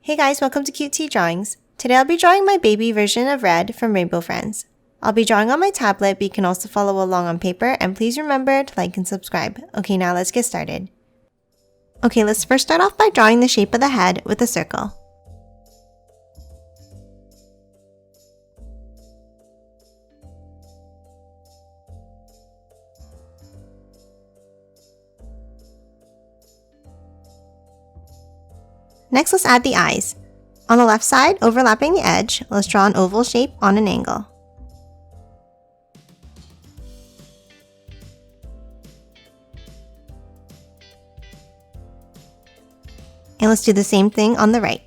Hey guys, welcome to Cute Tea Drawings. Today I'll be drawing my baby version of Red from Rainbow Friends. I'll be drawing on my tablet, but you can also follow along on paper, and please remember to like and subscribe. Okay, now let's get started. Okay, let's first start off by drawing the shape of the head with a circle. Next, let's add the eyes. On the left side, overlapping the edge, let's draw an oval shape on an angle. And let's do the same thing on the right.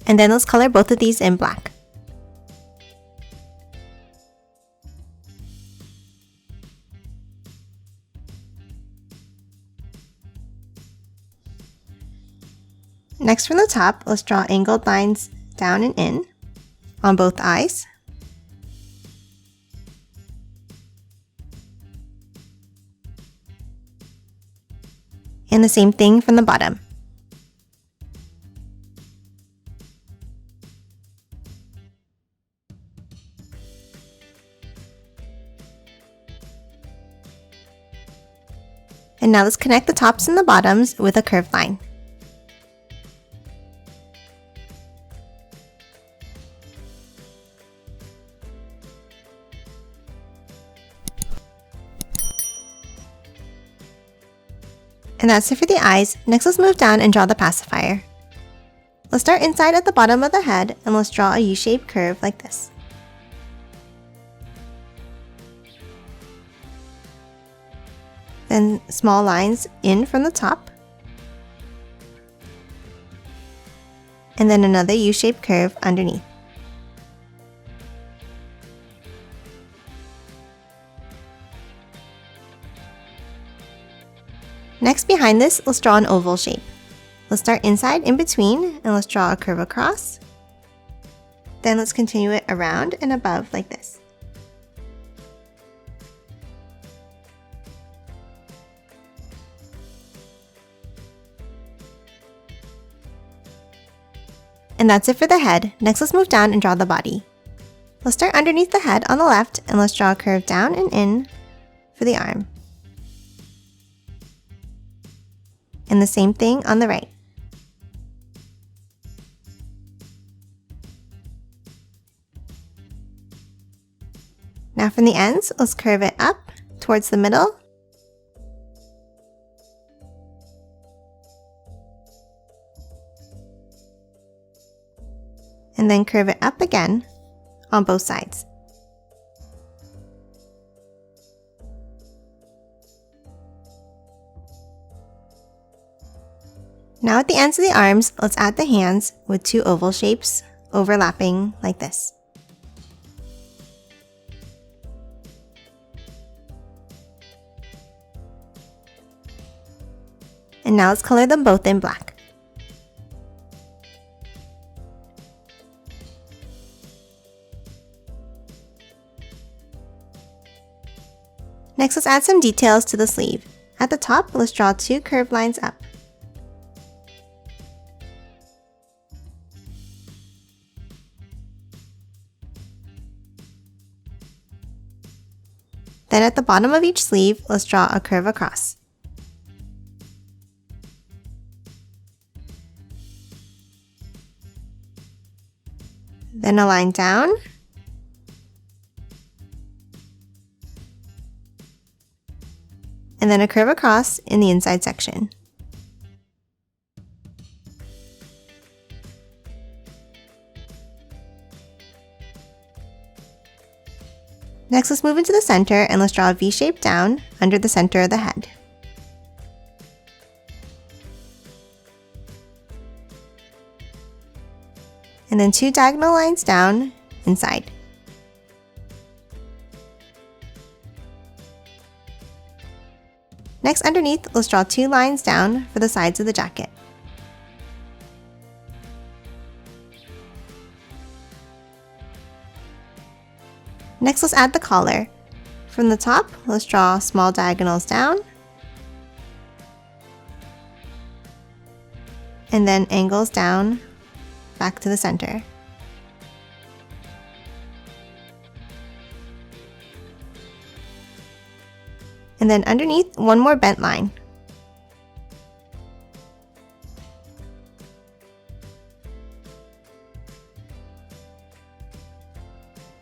And then let's color both of these in black. Next, from the top, let's draw angled lines down and in on both eyes. And the same thing from the bottom. And now let's connect the tops and the bottoms with a curved line. And that's it for the eyes. Next, let's move down and draw the pacifier. Let's start inside at the bottom of the head, and let's draw a U-shaped curve like this. Then small lines in from the top. And then another U-shaped curve underneath. Next, behind this, let's draw an oval shape. Let's start inside in between, and let's draw a curve across. Then let's continue it around and above like this. And that's it for the head. Next, let's move down and draw the body. Let's start underneath the head on the left, and let's draw a curve down and in for the arm. And the same thing on the right. Now from the ends, let's curve it up towards the middle. And then curve it up again on both sides. Now at the ends of the arms, let's add the hands with two oval shapes overlapping like this. And now let's color them both in black. Next, let's add some details to the sleeve. At the top, let's draw two curved lines up. Then at the bottom of each sleeve, let's draw a curve across. Then a line down. And then a curve across in the inside section. Next, let's move into the center, and let's draw a V shape down under the center of the head. And then two diagonal lines down inside. Next, underneath, let's draw two lines down for the sides of the jacket. Next, let's add the collar. From the top, let's draw small diagonals down, and then angles down back to the center. And then underneath, one more bent line.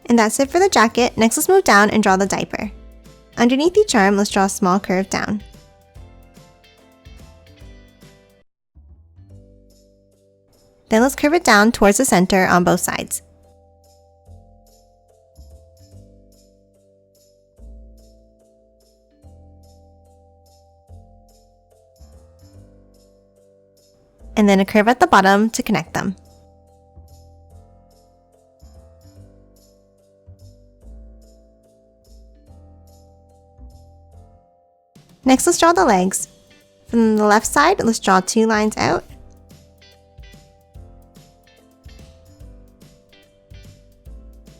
And that's it for the jacket. Next, let's move down and draw the diaper. Underneath each arm, let's draw a small curve down. Then let's curve it down towards the center on both sides. And then a curve at the bottom to connect them. Next, let's draw the legs. From the left side, let's draw 2 lines out.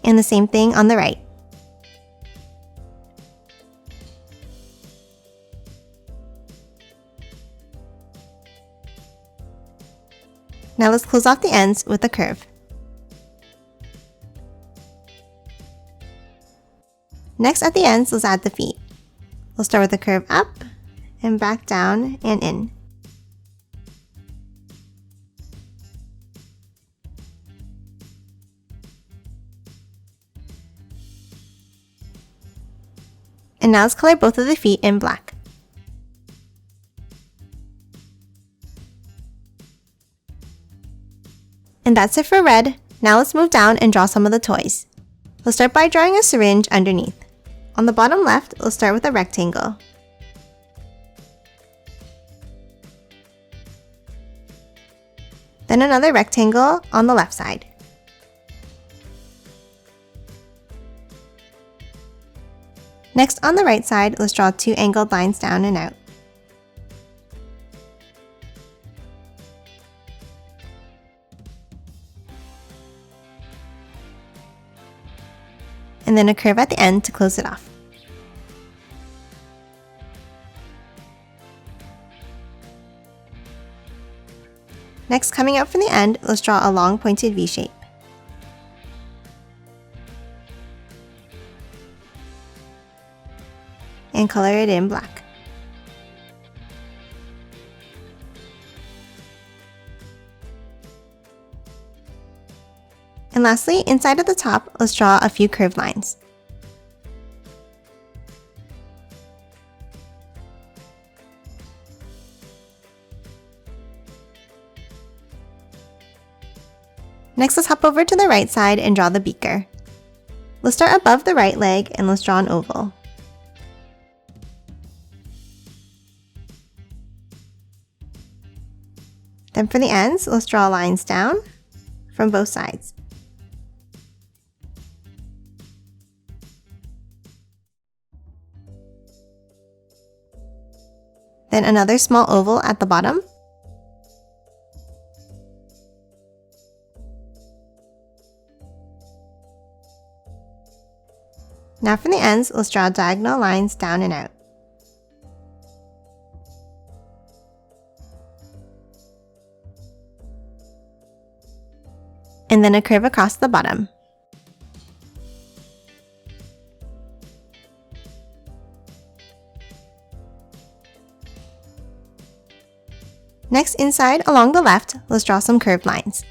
And the same thing on the right. Now let's close off the ends with a curve. Next, at the ends, let's add the feet. We'll start with a curve up and back down and in. And now let's color both of the feet in black. And that's it for red. Now let's move down and draw some of the toys. We'll start by drawing a syringe underneath. On the bottom left, we'll start with a rectangle. Then another rectangle on the left side. Next, on the right side, let's draw 2 angled lines down and out. And then a curve at the end to close it off. Next, coming out from the end, let's draw a long pointed V shape. And color it in black. And lastly, inside at the top, let's draw a few curved lines. Next, let's hop over to the right side and draw the beaker. Let's start above the right leg and let's draw an oval. Then for the ends, let's draw lines down from both sides. Then another small oval at the bottom. Now from the ends, let's draw diagonal lines down and out. And then a curve across the bottom. Next, inside along the left, let's draw some curved lines.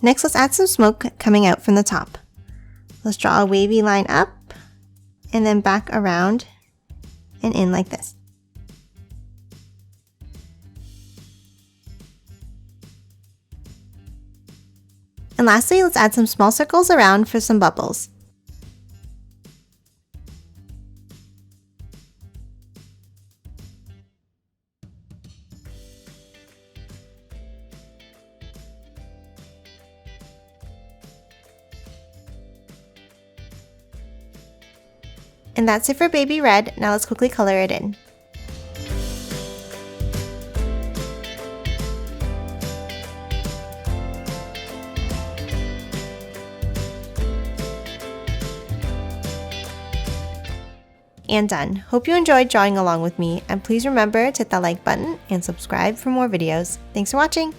Next, let's add some smoke coming out from the top. Let's draw a wavy line up and then back around and in like this. And lastly, let's add some small circles around for some bubbles. And that's it for baby red. Now let's quickly color it in. And done. Hope you enjoyed drawing along with me, and please remember to hit that like button and subscribe for more videos. Thanks for watching!